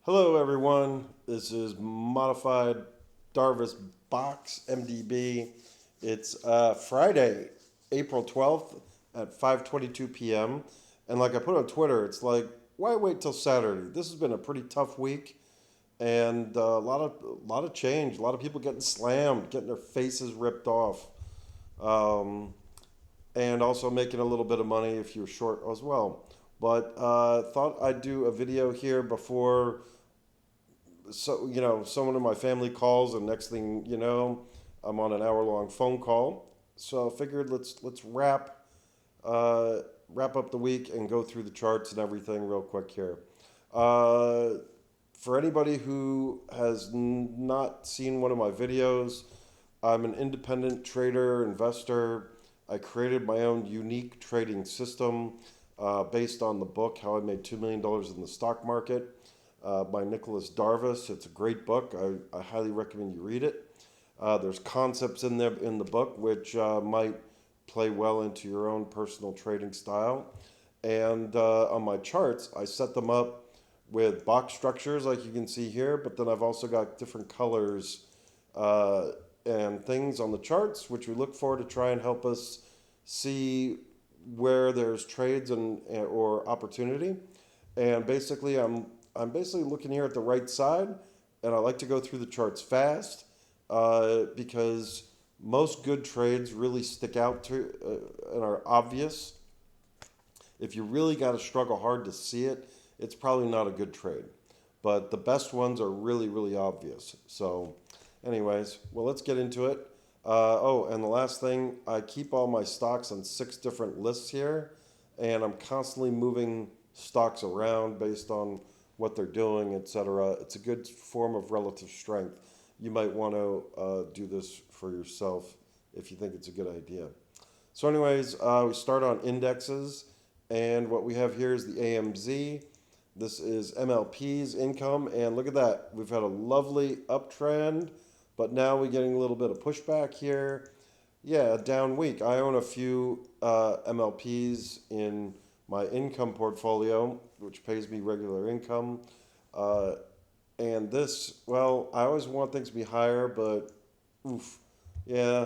Hello, everyone. This is Modified Darvis Box MDB. It's Friday, April 12th at 5:22 p.m. And like I put on Twitter, it's like, why wait till Saturday? This has been a pretty tough week, and a lot of change. A lot of people getting slammed, getting their faces ripped off, um, and also making a little bit of money if you're short as well. But thought I'd do a video here before someone in my family calls, and next thing you know, I'm on an hour-long phone call. So I figured let's uh, wrap up the week and go through the charts and everything real quick here. Uh, for anybody who has not seen one of my videos, I'm an independent trader, investor. I created my own unique trading system based on the book How I Made $2 Million in the Stock Market by Nicholas Darvis. It's a great book. I highly recommend you read it. There's concepts in there in the book which might play well into your own personal trading style. And on my charts, I set them up with box structures like you can see here, but then I've also got different colors uh, and things on the charts which we look for to try and help us see where there's trades or opportunity. And basically, I'm basically looking here at the right side, and I like to go through the charts fast because most good trades really stick out to and are obvious. If you really got to struggle hard to see it, it's probably not a good trade. But the best ones are really, really obvious. So, anyways, well, let's get into it. And the last thing, I keep all my stocks on 6 different lists here, and I'm constantly moving stocks around based on what they're doing, etc. It's a good form of relative strength. You might want to do this for yourself if you think it's a good idea. So, anyways, we start on indexes, and what we have here is the AMZ. This is MLP's income, and look at that. We've had a lovely uptrend, but now we're getting a little bit of pushback here. Yeah, a down week. I own a few MLPs in my income portfolio, which pays me regular income. Uh, and this, well, I always want things to be higher, but oof, yeah,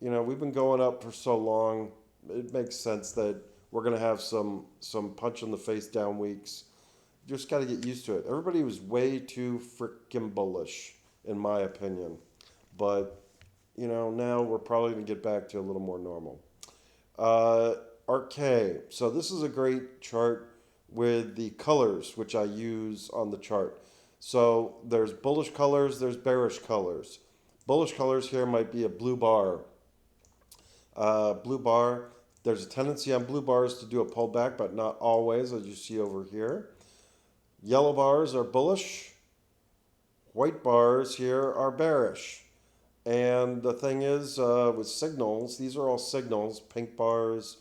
we've been going up for so long. It makes sense that we're gonna have some punch in the face down weeks. Just got to get used to it. Everybody was way too freaking bullish, in my opinion, but now we're probably gonna get back to a little more normal. Uh, RK. So this is a great chart with the colors which I use on the chart. So there's bullish colors, there's bearish colors. Bullish colors here might be a blue bar. Blue bar, there's a tendency on blue bars to do a pullback, but not always, as you see over here. Yellow bars are bullish. White bars here are bearish. And the thing is, with signals, these are all signals, pink bars,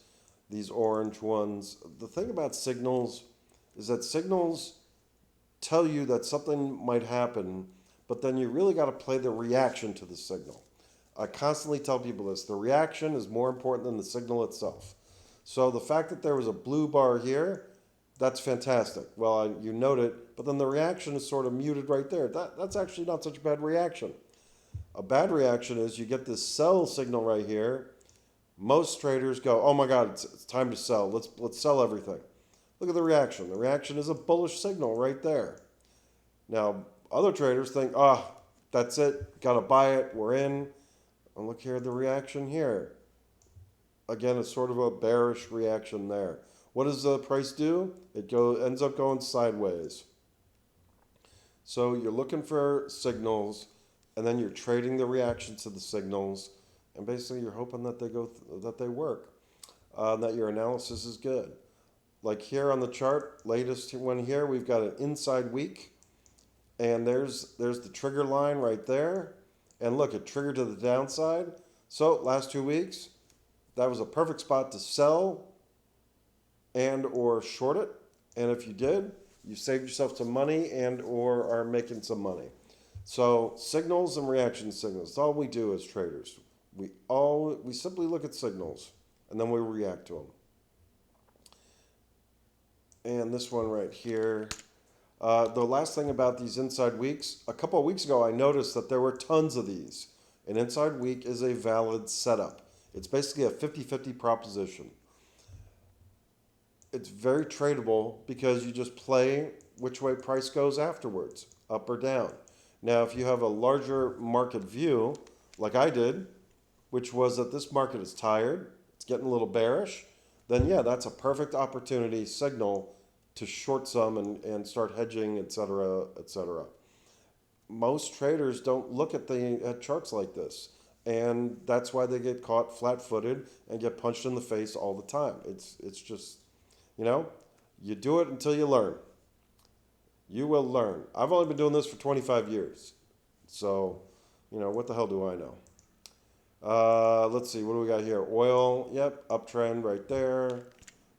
these orange ones. The thing about signals is that signals tell you that something might happen, but then you really got to play the reaction to the signal. I constantly tell people this. The reaction is more important than the signal itself. So the fact that there was a blue bar here, that's fantastic. Well, you note it, but then the reaction is sort of muted right there. That's actually not such a bad reaction. A bad reaction is you get this sell signal right here. Most traders go, "Oh my God, it's time to sell. Let's sell everything." Look at the reaction. The reaction is a bullish signal right there. Now, other traders think, that's it. Got to buy it. We're in." And look here at the reaction here. Again, it's sort of a bearish reaction there. What does the price do? Ends up going sideways. So you're looking for signals, and then you're trading the reaction to the signals, and basically you're hoping that that they work, that your analysis is good. Like here on the chart, latest one here, we've got an inside week, and there's the trigger line right there, and look, it triggered to the downside. So last 2 weeks, that was a perfect spot to sell and or short it. And if you did, you saved yourself some money and or are making some money. So signals and reaction signals. That's all we do as traders. We simply look at signals and then we react to them. And this one right here, The last thing about these inside weeks, a couple of weeks ago, I noticed that there were tons of these. An inside week is a valid setup. It's basically a 50-50 proposition. It's very tradable because you just play which way price goes afterwards, up or down. Now, if you have a larger market view, like I did, which was that this market is tired, it's getting a little bearish, then yeah, that's a perfect opportunity signal to short some and start hedging, etc., etc. Most traders don't look at charts like this, and that's why they get caught flat-footed and get punched in the face all the time. It's just, you know, you do it until you learn. You will learn. I've only been doing this for 25 years, so what the hell do I know? Let's see, what do we got here? Oil, yep, uptrend right there.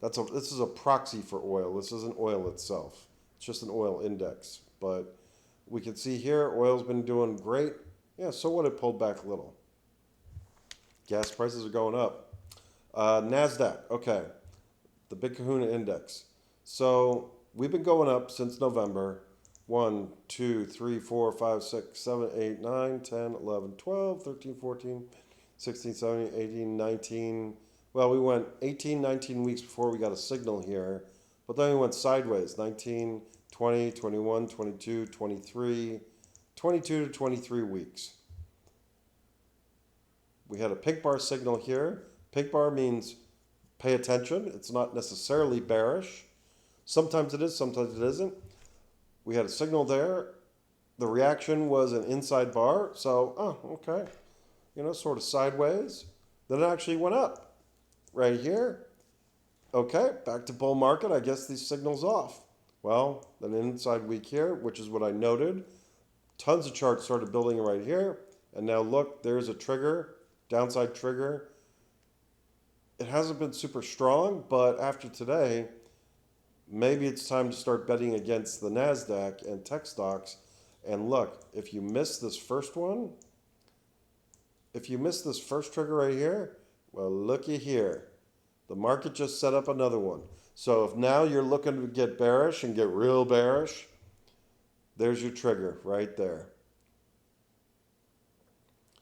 This is a proxy for oil. This isn't oil itself. It's just an oil index. But we can see here, oil's been doing great. Yeah, so what? It pulled back a little. Gas prices are going up. NASDAQ, okay, the Big Kahuna Index. So we've been going up since November. 1, 2, 3, 4, 5, 6, 7, 8, 9, 10, 11, 12, 13, 14, 16, 17, 18, 19. Well, we went 18, 19 weeks before we got a signal here, but then we went sideways. 19, 20, 21, 22, 23, 22 to 23 weeks. We had a pink bar signal here. Pink bar means pay attention. It's not necessarily bearish. Sometimes it is, sometimes it isn't. We had a signal there. The reaction was an inside bar. So, okay. Sort of sideways. Then it actually went up right here. Okay, back to bull market. I guess these signals off. Well, then inside week here, which is what I noted. Tons of charts started building right here. And now look, there's a trigger, downside trigger. It hasn't been super strong, but after today, maybe it's time to start betting against the NASDAQ and tech stocks. And look, if you miss this first one, if you miss this first trigger right here, well, looky here. The market just set up another one. So if now you're looking to get bearish and get real bearish, there's your trigger right there.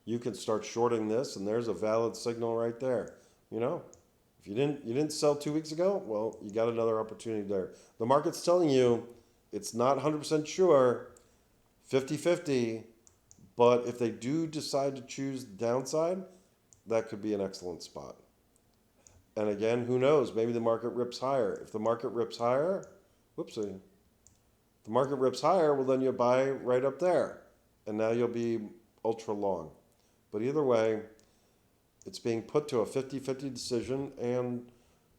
You can start shorting this, and there's a valid signal right there. If you didn't sell 2 weeks ago, well, you got another opportunity there. The market's telling you it's not 100% sure, 50-50, but if they do decide to choose the downside, that could be an excellent spot. And again, who knows? Maybe the market rips higher. If the market rips higher, whoopsie. If the market rips higher, well, then you buy right up there. And now you'll be ultra long. But either way, it's being put to a 50-50 decision, and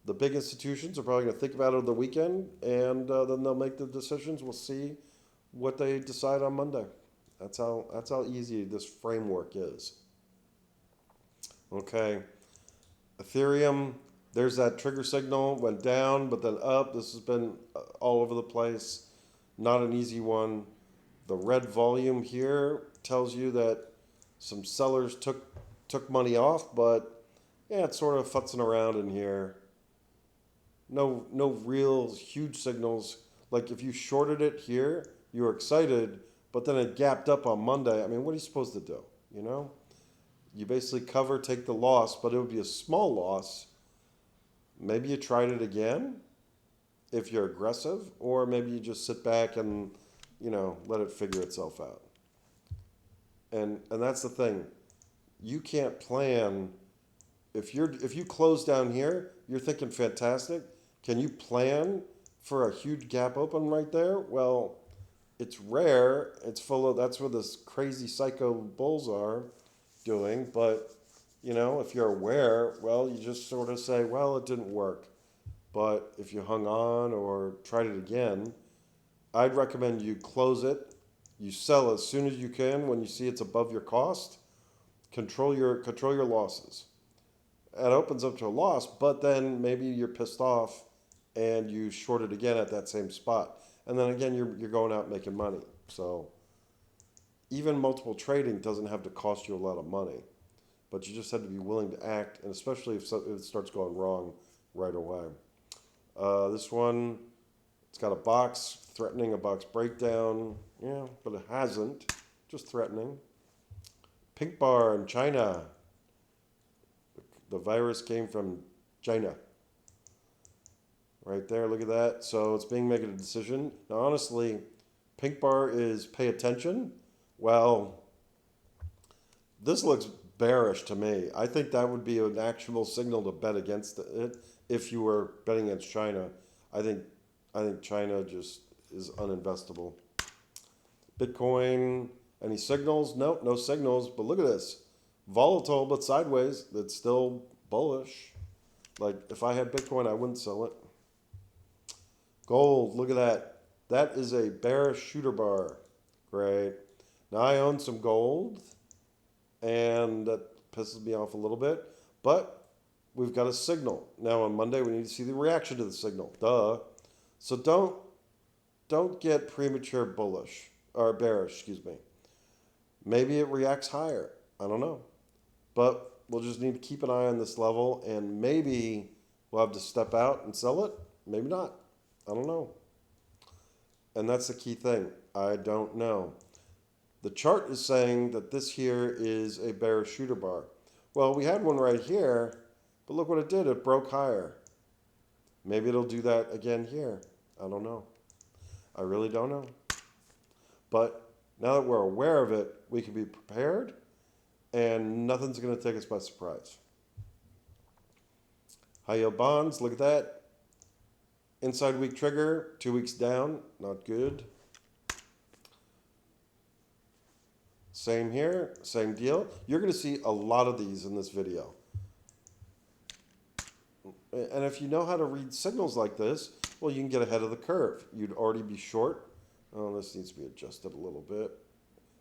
the big institutions are probably going to think about it over the weekend, and then they'll make the decisions. We'll see what they decide on Monday. That's how easy this framework is. Okay. Ethereum, there's that trigger signal, went down, but then up. This has been all over the place. Not an easy one. The red volume here tells you that some sellers took money off, but yeah, it's sort of futzing around in here. No real huge signals. Like if you shorted it here, you were excited, but then it gapped up on Monday. I mean, what are you supposed to do? You basically cover, take the loss, but it would be a small loss. Maybe you tried it again if you're aggressive, or maybe you just sit back and, let it figure itself out. And that's the thing. You can't plan. If you close down here, you're thinking fantastic. Can you plan for a huge gap open right there? Well, it's rare. It's full of, that's where this crazy psycho bulls are doing. But, if you're aware, well, you just sort of say, well, it didn't work. But if you hung on or tried it again, I'd recommend you close it. You sell as soon as you can when you see it's above your cost. Control your losses. It opens up to a loss, but then maybe you're pissed off and you short it again at that same spot. And then again, you're going out making money. So even multiple trading doesn't have to cost you a lot of money, but you just have to be willing to act, and especially if it starts going wrong right away. This one, It's got a box threatening a box breakdown. Yeah, but it hasn't. Just threatening. Pink bar in China. The virus came from China. Right there, look at that. So it's being made a decision. Now, honestly, pink bar is pay attention. Well, this looks bearish to me. I think that would be an actual signal to bet against it if you were betting against China. I think China just is uninvestable. Bitcoin, any signals? Nope, no signals. But look at this. Volatile but sideways. That's still bullish. Like if I had Bitcoin, I wouldn't sell it. Gold, look at that. That is a bearish shooter bar. Great. Now I own some gold, and that pisses me off a little bit. But we've got a signal. Now on Monday, we need to see the reaction to the signal. Duh. So don't get premature bullish or bearish, excuse me. Maybe it reacts higher. I don't know. But we'll just need to keep an eye on this level, and maybe we'll have to step out and sell it. Maybe not. I don't know. And that's the key thing. I don't know. The chart is saying that this here is a bearish shooter bar. Well, we had one right here, but look what it did. It broke higher. Maybe it'll do that again here. I don't know. I really don't know. But now that we're aware of it, we can be prepared, and nothing's going to take us by surprise. High yield bonds, look at that. Inside week trigger, 2 weeks down, not good. Same here, same deal. You're going to see a lot of these in this video. And if you know how to read signals like this, well, you can get ahead of the curve. You'd already be short. Oh, this needs to be adjusted a little bit.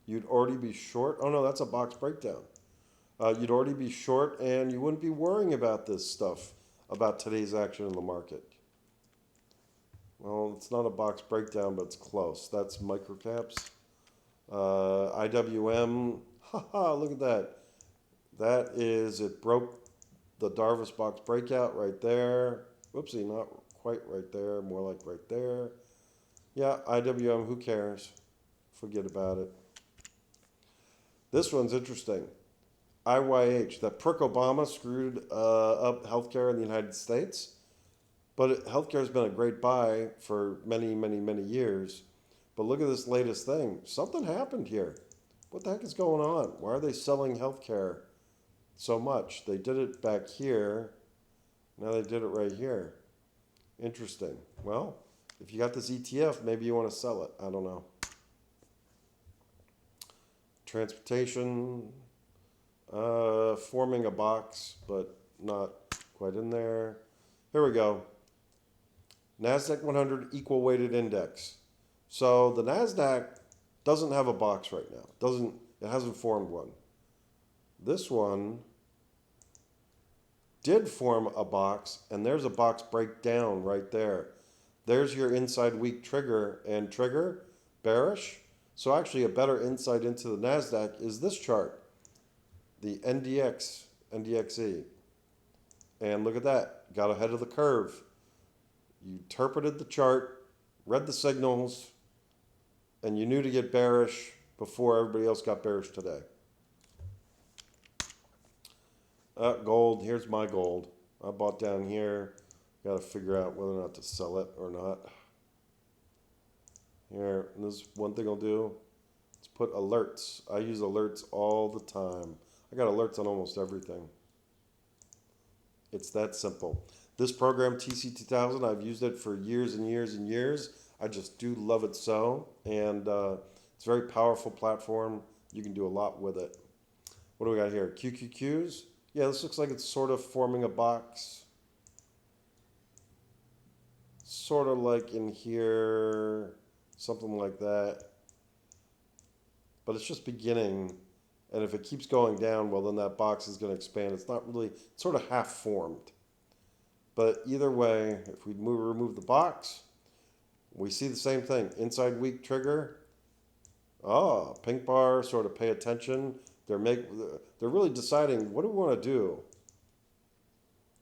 You'd already be short. Oh, no, that's a box breakdown. You'd already be short, and you wouldn't be worrying about this stuff, about today's action in the market. Well, it's not a box breakdown, but it's close. That's microcaps. IWM, haha, look at that. That is, it broke the Darvas box breakout right there. Whoopsie, not quite right there, more like right there. Yeah, IWM, who cares? Forget about it. This one's interesting. IYH, that prick Obama screwed up healthcare in the United States. But healthcare has been a great buy for many, many, many years. But look at this latest thing. Something happened here. What the heck is going on? Why are they selling healthcare so much? They did it back here. Now they did it right here. Interesting. Well, if you got this ETF, maybe you want to sell it. I don't know. Transportation, forming a box, but not quite in there. Here we go. NASDAQ 100 equal weighted index. So the NASDAQ doesn't have a box right now. It hasn't formed one. This one did form a box, and there's a box breakdown right there. There's your inside week trigger, and trigger, bearish. So actually a better insight into the NASDAQ is this chart, the NDXE. And look at that, got ahead of the curve. You interpreted the chart, read the signals, and you knew to get bearish before everybody else got bearish today. Gold, here's my gold. I bought down here. Got to figure out whether or not to sell it or not. Here, and this is one thing I'll do. Let's put alerts. I use alerts all the time. I got alerts on almost everything. It's that simple. This program, TC2000, I've used it for years and years and years. I just do love it so. And it's a very powerful platform. You can do a lot with it. What do we got here? QQQs. Yeah, this looks like it's sort of forming a box. Sort of like in here, something like that. But it's just beginning. And if it keeps going down, well, then that box is going to expand. It's not really, it's sort of half formed. But either way, if we remove the box, we see the same thing. Inside week trigger. Oh, pink bar, sort of pay attention. They're really deciding, what do we want to do?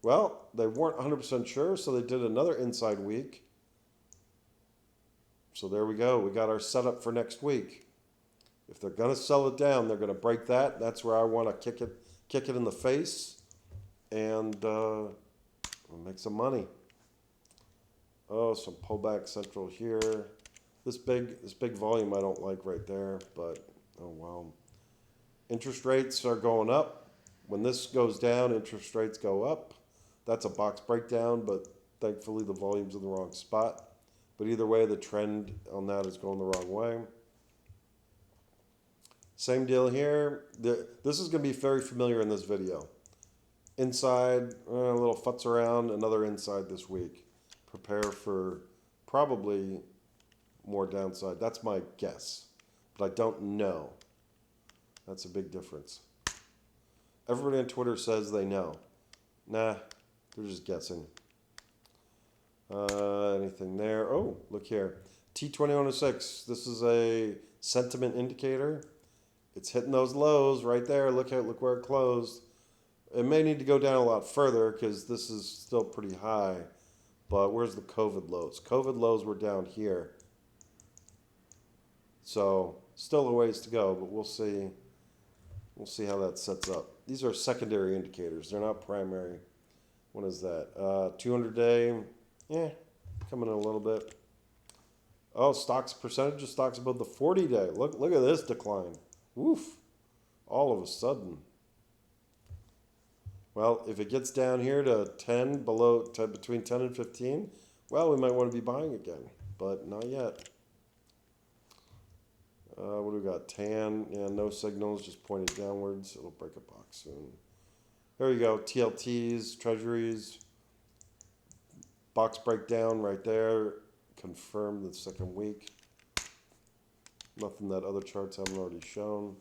Well, they weren't 100% sure, so they did another inside week. So there we go. We got our setup for next week. If they're going to sell it down, they're going to break that. That's where I want to kick it in the face, and make some money. Oh, some pullback central here. This big volume I don't like right there, but oh well. Interest rates are going up. When this goes down, interest rates go up. That's a box breakdown, but thankfully the volume's in the wrong spot. But either way, the trend on that is going the wrong way. Same deal here. This is going to be very familiar in this video. Inside, a little futz around, another inside this week. Prepare for probably more downside. That's my guess, but I don't know. That's a big difference. Everybody on Twitter says they know. Nah, they're just guessing. Anything there? Oh, look here. T2106. This is a sentiment indicator. It's hitting those lows right there. Look where it closed. It may need to go down a lot further because this is still pretty high. But where's the COVID lows? COVID lows were down here. So still a ways to go, but we'll see. We'll see how that sets up. These are secondary indicators. They're not primary. What is that? 200-day. Yeah, coming in a little bit. Oh, stocks, percentage of stocks above the 40-day. Look at this decline. Woof. All of a sudden. Well, if it gets down here to 10, between 10 and 15, well, we might want to be buying again, but not yet. What do we got? TAN, yeah, no signals, just pointed downwards. It'll break a box soon. There you go. TLTs, treasuries, box breakdown right there. Confirmed the second week. Nothing that other charts haven't already shown.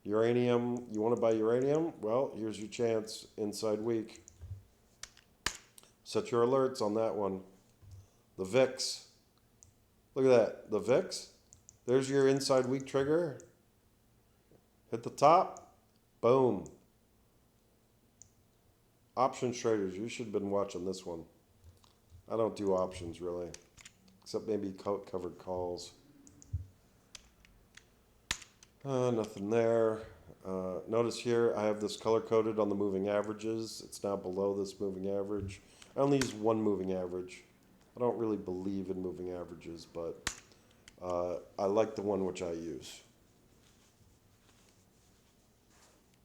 Uranium, you want to buy uranium? Well, here's your chance inside week. Set your alerts on that one. The VIX. Look at that. The VIX. There's your inside week trigger. Hit the top. Boom. Options traders, you should have been watching this one. I don't do options really, except maybe covered calls. Nothing there. Notice here I have this color coded on the moving averages. It's now below this moving average. I only use one moving average. I don't really believe in moving averages, but I like the one which I use.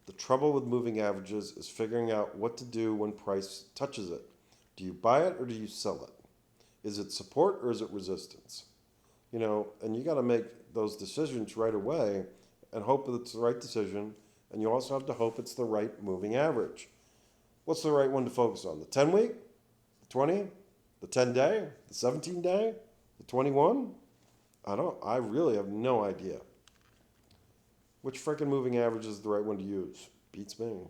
The trouble with moving averages is figuring out what to do when price touches it. Do you buy it or do you sell it? Is it support or is it resistance? You know, and you got to make those decisions right away and hope that it's the right decision. And you also have to hope it's the right moving average. What's the right one to focus on? The 10 week, the 20, the 10 day, the 17 day, the 21? I really have no idea. Which frickin' moving average is the right one to use? Beats me.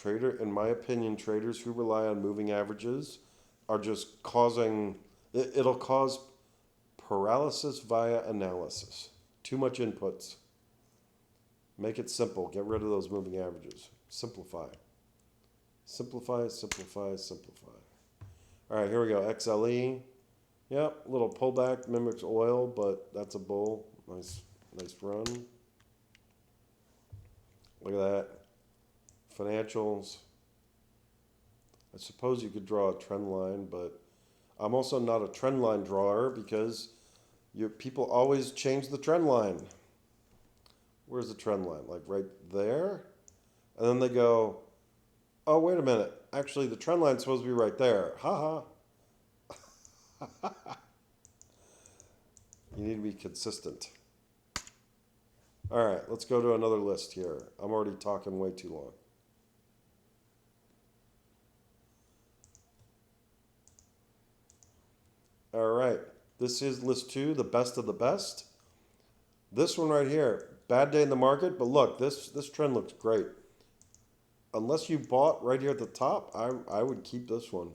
In my opinion, traders who rely on moving averages are just it'll cause paralysis via analysis. Too much inputs. Make it simple. Get rid of those moving averages. Simplify. Simplify, simplify, simplify. All right, here we go. XLE. Yep, a little pullback, mimics oil, but that's a bull. Nice run. Look at that. Financials. I suppose you could draw a trend line, but I'm also not a trend line drawer because people always change the trend line. Where's the trend line? Like right there? And then they go, oh, wait a minute. Actually, the trend line's supposed to be right there. Ha ha. You need to be consistent. All right, let's go to another list here. I'm already talking way too long. All right, this is list 2, the best of the best. This one right here, bad day in the market, but look, this trend looks great. Unless you bought right here at the top, I would keep this one.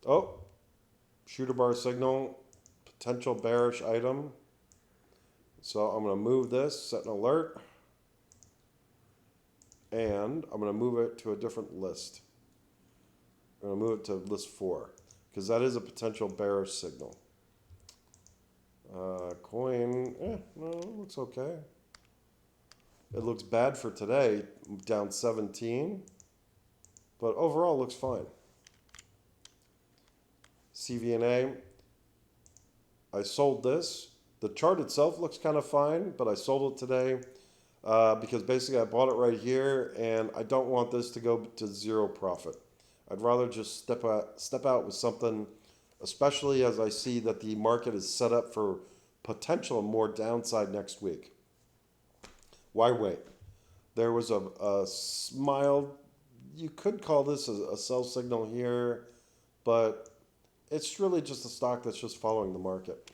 Oh, shooter bar signal, potential bearish item. So I'm going to move this, set an alert, and I'm going to move it to a different list. I'm going to move it to list 4 because that is a potential bearish signal. Coin, no, it looks okay. It looks bad for today, down 17, but overall looks fine. CVNA, I sold this. The chart itself looks kind of fine, but I sold it today because basically I bought it right here, and I don't want this to go to zero profit. I'd rather just step out with something, especially as I see that the market is set up for potential more downside next week. Why wait? There was a mild, you could call this a sell signal here, but it's really just a stock that's just following the market.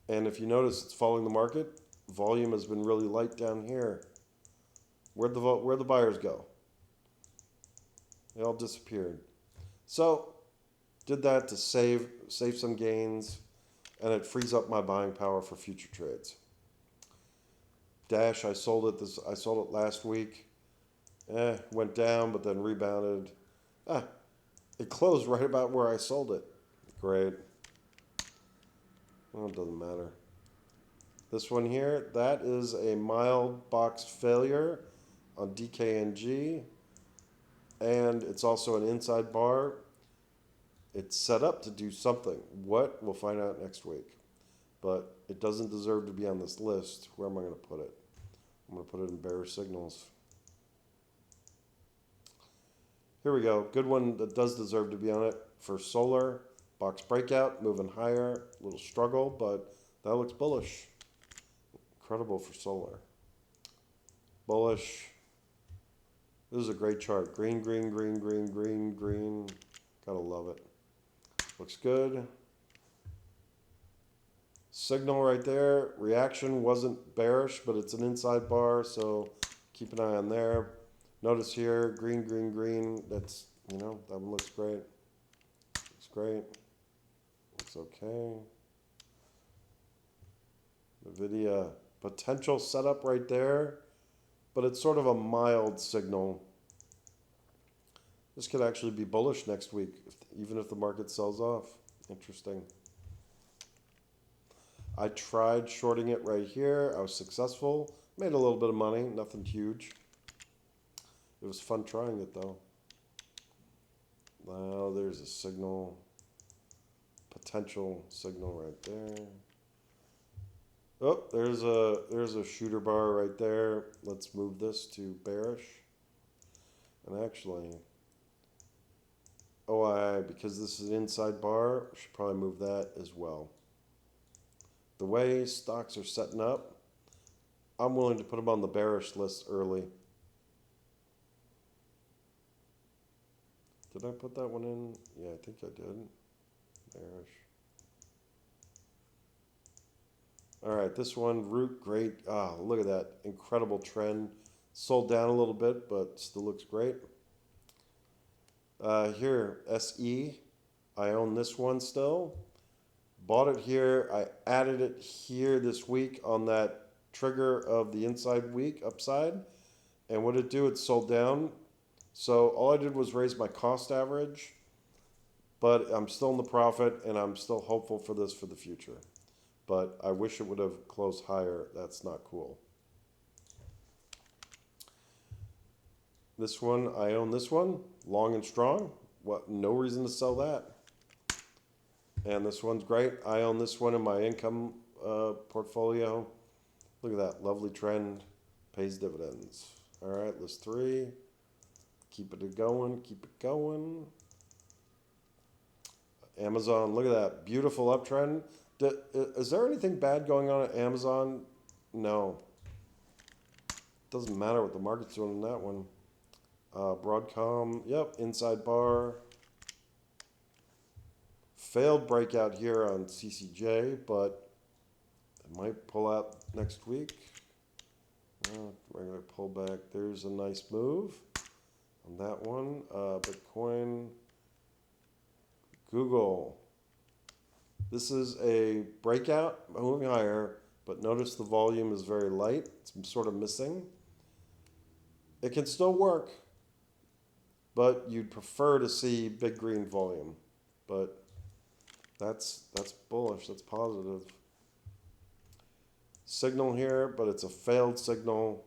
And if you notice, it's following the market. Volume has been really light down here. Where'd the buyers go? They all disappeared. So, did that to save some gains, and it frees up my buying power for future trades. Dash, I sold it last week. Went down, but then rebounded. It closed right about where I sold it. Great. Well, it doesn't matter. This one here, that is a mild box failure on DKNG. And it's also an inside bar. It's set up to do something. What? We'll find out next week. But it doesn't deserve to be on this list. Where am I going to put it? I'm going to put it in bearish signals. Here we go. Good one that does deserve to be on it for solar. Box breakout, moving higher. A little struggle, but that looks bullish. Incredible for solar. Bullish. This is a great chart. Green, green, green, green, green, green. Gotta love it. Looks good. Signal right there. Reaction wasn't bearish, but it's an inside bar, so keep an eye on there. Notice here, green, green, green. That's, that one looks great. Looks great. Looks okay. NVIDIA, potential setup right there, but it's sort of a mild signal. This could actually be bullish next week, even if the market sells off. Interesting. I tried shorting it right here. I was successful. Made a little bit of money, nothing huge. It was fun trying it though. Now there's a signal, potential signal right there. Oh, there's a shooter bar right there. Let's move this to bearish. And actually, OI, because this is an inside bar, I should probably move that as well. The way stocks are setting up, I'm willing to put them on the bearish list early. Did I put that one in? Yeah, I think I did. Bearish. All right, this one, Root, great. Look at that incredible trend. Sold down a little bit, but still looks great. Here, SE, I own this one still. Bought it here. I added it here this week on that trigger of the inside week upside. And what did it do? It sold down. So all I did was raise my cost average, but I'm still in the profit and I'm still hopeful for this for the future. But I wish it would have closed higher. That's not cool. This one, I own this one, long and strong. What? No reason to sell that. And this one's great. I own this one in my income portfolio. Look at that, lovely trend, pays dividends. All right, list 3. Keep it going, keep it going. Amazon, look at that, beautiful uptrend. Is there anything bad going on at Amazon? No. Doesn't matter what the market's doing on that one. Broadcom, yep, inside bar. Failed breakout here on CCJ, but it might pull out next week. Regular pullback. There's a nice move on that one. Bitcoin. Google. This is a breakout, moving higher, but notice the volume is very light. It's sort of missing. It can still work, but you'd prefer to see big green volume. But that's bullish. That's positive. Signal here, but it's a failed signal.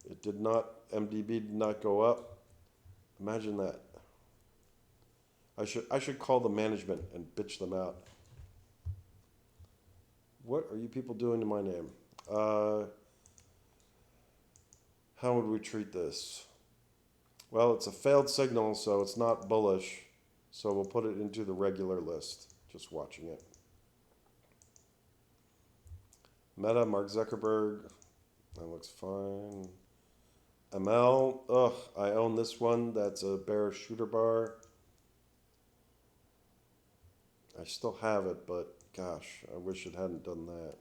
It did not. MDB did not go up. Imagine that. I should call the management and bitch them out. What are you people doing to my name? How would we treat this? Well, it's a failed signal, so it's not bullish. So we'll put it into the regular list. Just watching it. Meta, Mark Zuckerberg. That looks fine. ML. Ugh, I own this one. That's a bearish shooter bar. I still have it, but gosh, I wish it hadn't done that.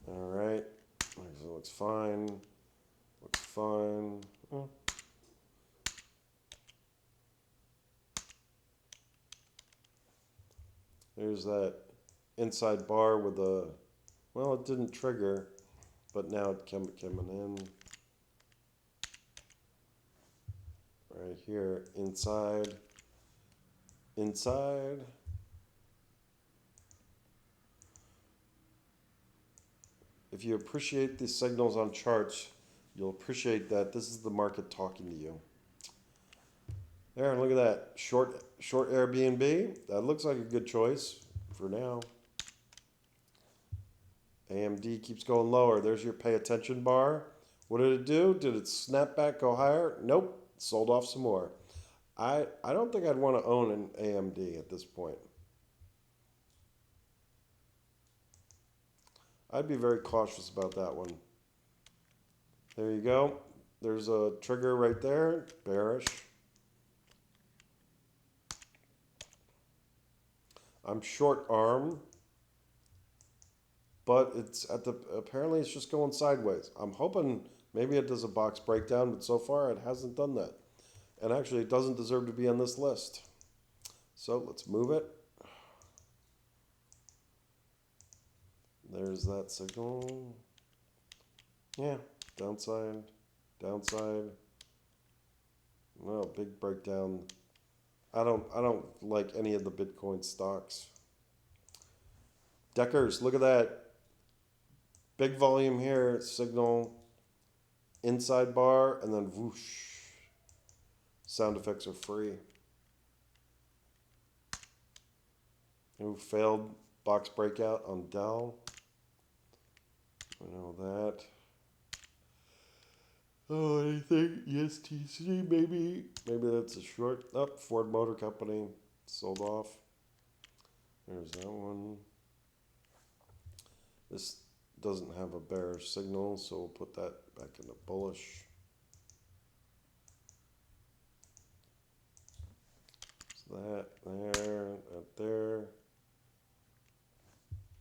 All right. It looks fine. Looks fine. Oh. There's that inside bar with a, well, it didn't trigger, but now it coming in. Right here, inside. Inside. If you appreciate these signals on charts, you'll appreciate that this is the market talking to you. There, look at that. Short Airbnb. That looks like a good choice for now. AMD keeps going lower. There's your pay attention bar. What did it do? Did it snap back, go higher? Nope. Sold off some more. I don't think I'd want to own an AMD at this point. I'd be very cautious about that one. There you go. There's a trigger right there. Bearish. I'm short ARM, but it's at the, apparently it's just going sideways. I'm hoping maybe it does a box breakdown, but so far it hasn't done that. And actually it doesn't deserve to be on this list. So let's move it. There's that signal. Yeah, downside, downside. No, big breakdown. I don't like any of the Bitcoin stocks. Deckers, look at that. Big volume here, signal, inside bar, and then whoosh. Sound effects are free. Ooh, failed box breakout on Dell. I know that. Oh, anything? ESTC, maybe. Maybe that's a short. Oh, Ford Motor Company sold off. There's that one. This doesn't have a bearish signal, so we'll put that back into bullish. So that there, that there.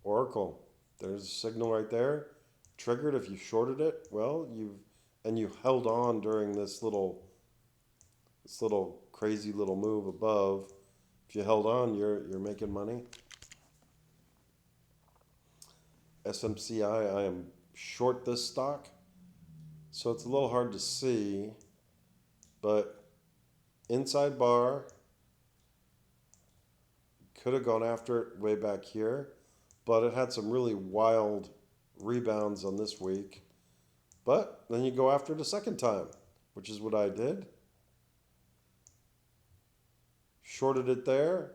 Oracle. There's a signal right there. Triggered if you shorted it. Well, you held on during this little crazy little move above. If you held on, you're making money. SMCI, I am short this stock. So it's a little hard to see, but inside bar, could have gone after it way back here, but it had some really wild rebounds on this week. But then you go after it a second time, which is what I did. Shorted it there.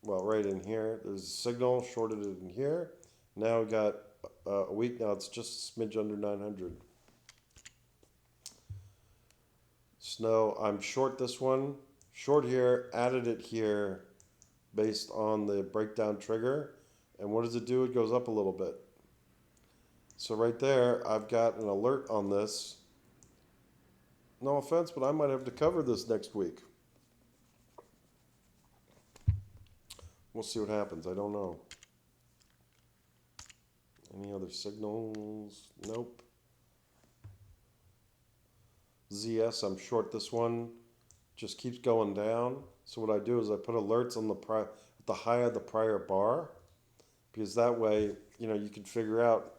Well, right in here. There's a signal, shorted it in here. Now we got a week. Now it's just a smidge under 900. Snow, I'm short this one. Short here, added it here based on the breakdown trigger. And what does it do? It goes up a little bit. So right there, I've got an alert on this. No offense, but I might have to cover this next week. We'll see what happens. I don't know. Any other signals? Nope. ZS, I'm short this one. Just keeps going down. So what I do is I put alerts on the high of the prior bar, because that way, you can figure out,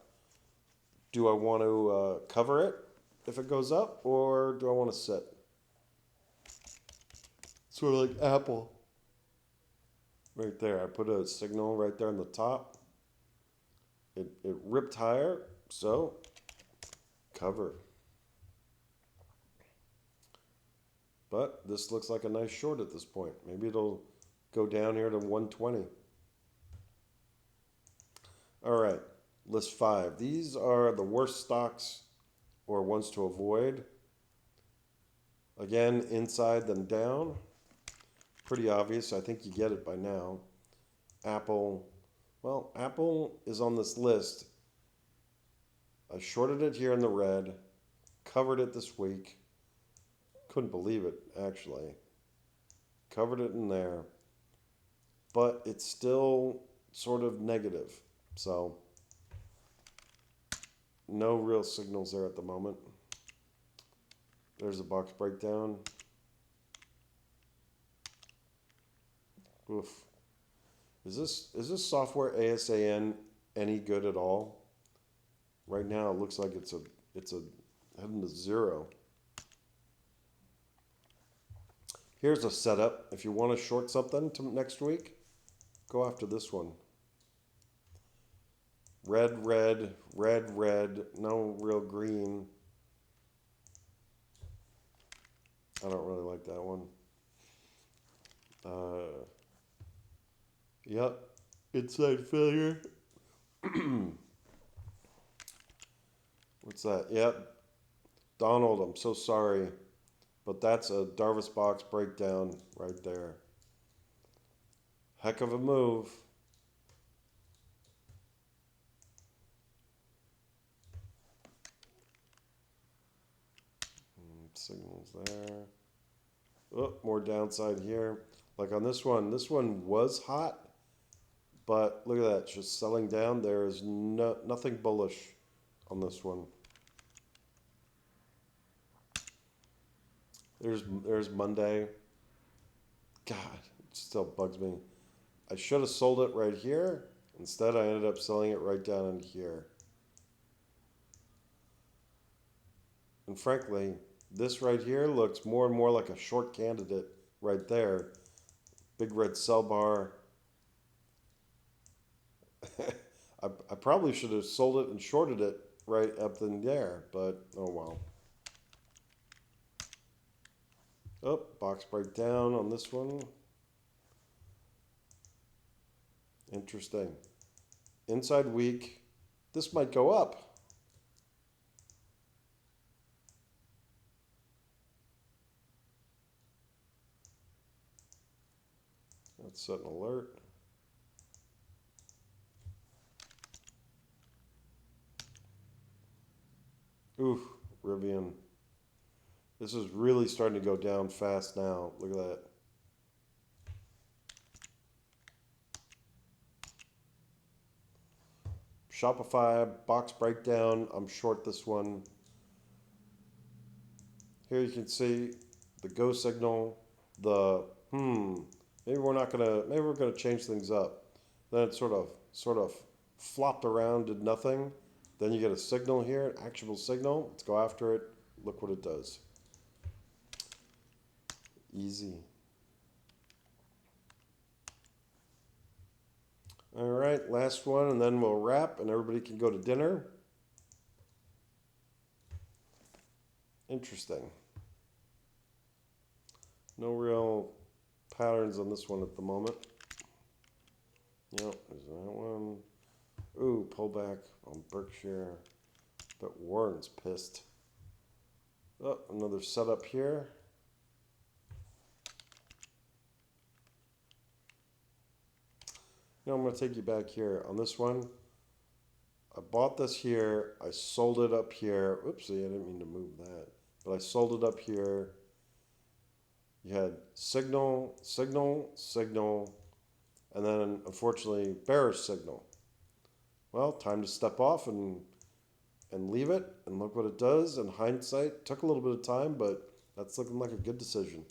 do I want to cover it? if it goes up, or do I want to sit? Sort of like Apple. Right there. I put a signal right there on the top. It ripped higher, so cover. But this looks like a nice short at this point. Maybe it'll go down here to 120. All right, list 5. These are the worst stocks or ones to avoid. Again, inside then down. Pretty obvious. I think you get it by now. Apple. Well, Apple is on this list. I shorted it here in the red. Covered it this week. Couldn't believe it, actually. Covered it in there. But it's still sort of negative. So, no real signals there at the moment. There's a box breakdown. Oof. Is this software ASAN any good at all? Right now it looks like it's heading to 0. Here's a setup. If you want to short something to next week, go after this one. Red, red, red, red, no real green. I don't really like that one. Yep, inside failure. What's that? Yep, Donald, I'm so sorry, but that's a Darvas box breakdown right there. Heck of a move. Signals there. Oh, more downside here. Like on this one was hot, but look at that, it's just selling down. There is nothing bullish on this one. There's Monday. God, it still bugs me. I should have sold it right here. Instead, I ended up selling it right down in here. And frankly, this right here looks more and more like a short candidate right there. Big red sell bar. I probably should have sold it and shorted it right up in there, but oh well. Oh, box breakdown on this one. Interesting. Inside weak. This might go up. Let's set an alert. Oof, Rivian. This is really starting to go down fast now. Look at that. Shopify, box breakdown. I'm short this one. Here you can see the go signal, the maybe we're gonna change things up. Then it sort of flopped around, did nothing. Then you get a signal here, an actionable signal. Let's go after it. Look what it does. Easy. All right, last one, and then we'll wrap, and everybody can go to dinner. Interesting. No real patterns on this one at the moment. Yep, there's that one. Ooh, pullback on Berkshire. But Warren's pissed. Oh, another setup here. Now I'm going to take you back here on this one. I bought this here. I sold it up here. Oopsie, I didn't mean to move that. But I sold it up here. You had signal, signal, signal, and then unfortunately bearish signal. Well, time to step off and leave it, and look what it does. In hindsight, took a little bit of time, but that's looking like a good decision.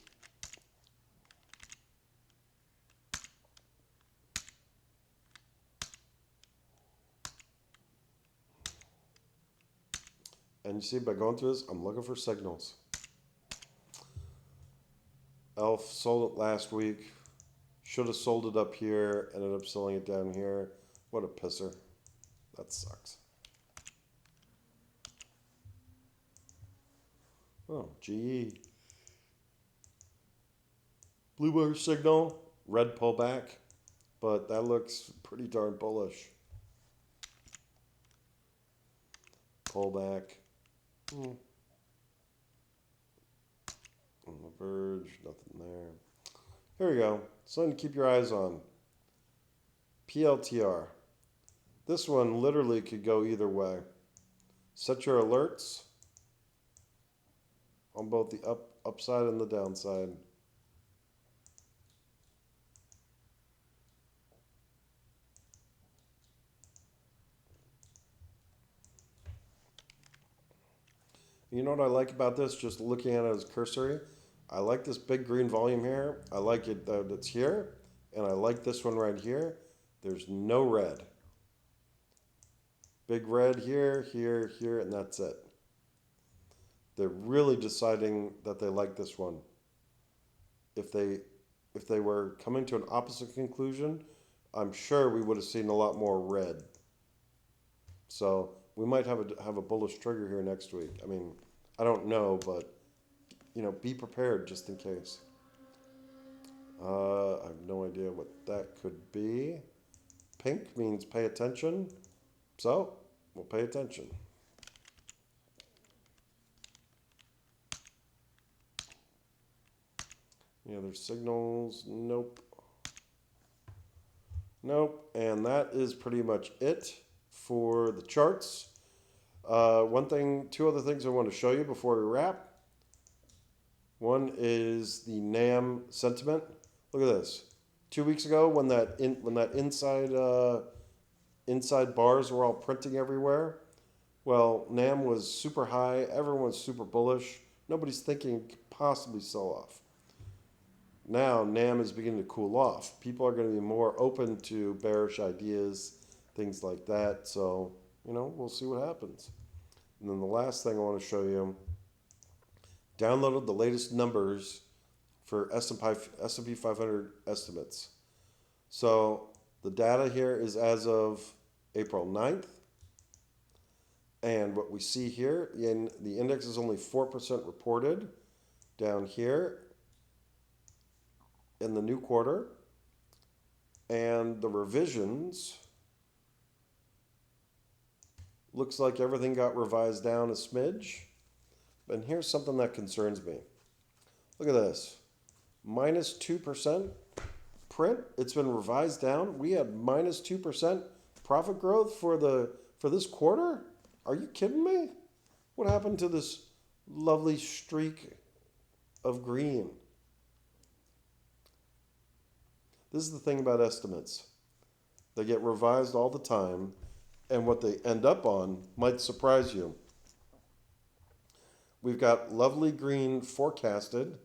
And you see, by going through this, I'm looking for signals. Elf sold it last week. Should have sold it up here. Ended up selling it down here. What a pisser. That sucks. Oh, GE. Blue bar signal. Red pullback. But that looks pretty darn bullish. Pullback. On the verge. Nothing there. Here we go. Something to keep your eyes on. PLTR. This one literally could go either way. Set your alerts on both the upside and the downside. You know what I like about this, just looking at it as cursory? I like this big green volume here. I like it that it's here. And I like this one right here. There's no red. Big red here, here, here, and that's it. They're really deciding that they like this one. If they were coming to an opposite conclusion, I'm sure we would have seen a lot more red. So we might have a bullish trigger here next week. I mean, I don't know, but be prepared just in case. I have no idea what that could be. Pink means pay attention, so we'll pay attention. Any other signals? Nope. Nope. And that is pretty much it for the charts. Two other things I want to show you before we wrap. One is the NAM sentiment. Look at this. 2 weeks ago, when that inside bars were all printing everywhere, well, NAM was super high. Everyone was super bullish. Nobody's thinking it could possibly sell off. Now NAM is beginning to cool off. People are going to be more open to bearish ideas, things like that. So, we'll see what happens. And then the last thing I want to show you, downloaded the latest numbers for S&P 500 estimates. So the data here is as of April 9th. And what we see here, the index is only 4% reported down here in the new quarter. And the revisions, looks like everything got revised down a smidge. And here's something that concerns me. Look at this. Minus 2% print. It's been revised down. We had minus 2% profit growth for this quarter? Are you kidding me? What happened to this lovely streak of green? This is the thing about estimates. They get revised all the time, and what they end up on might surprise you. We've got lovely green forecasted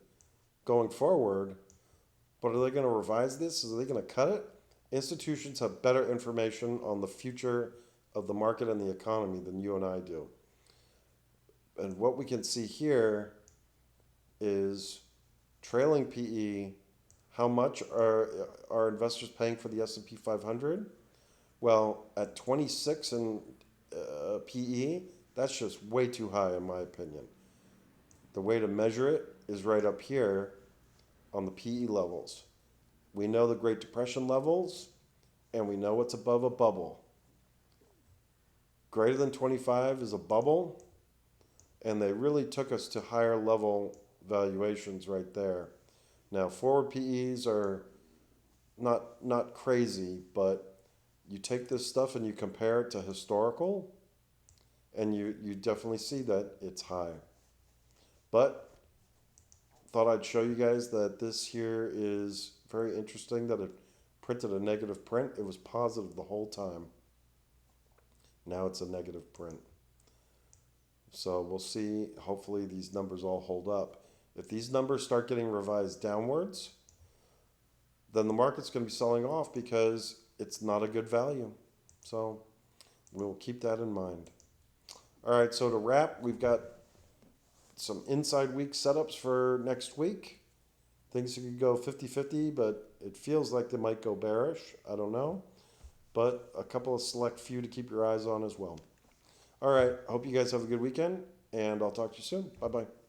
going forward, but are they going to revise this? Are they going to cut it? Institutions have better information on the future of the market and the economy than you and I do. And what we can see here is trailing PE. How much are investors paying for the S&P 500? Well, at 26 in PE, that's just way too high in my opinion. The way to measure it is right up here on the PE levels. We know the Great Depression levels, and we know what's above a bubble. Greater than 25 is a bubble, and they really took us to higher level valuations right there. Now, forward PEs are not crazy, but you take this stuff and you compare it to historical, and you definitely see that it's high. But thought I'd show you guys that this here is very interesting, that it printed a negative print. It was positive the whole time. Now it's a negative print. So we'll see. Hopefully these numbers all hold up. If these numbers start getting revised downwards, then the market's going to be selling off because it's not a good value. So we'll keep that in mind. All right, so to wrap, we've got some inside week setups for next week. Things could go 50-50, but it feels like they might go bearish. I don't know. But a couple of select few to keep your eyes on as well. All right, hope you guys have a good weekend, and I'll talk to you soon. Bye bye.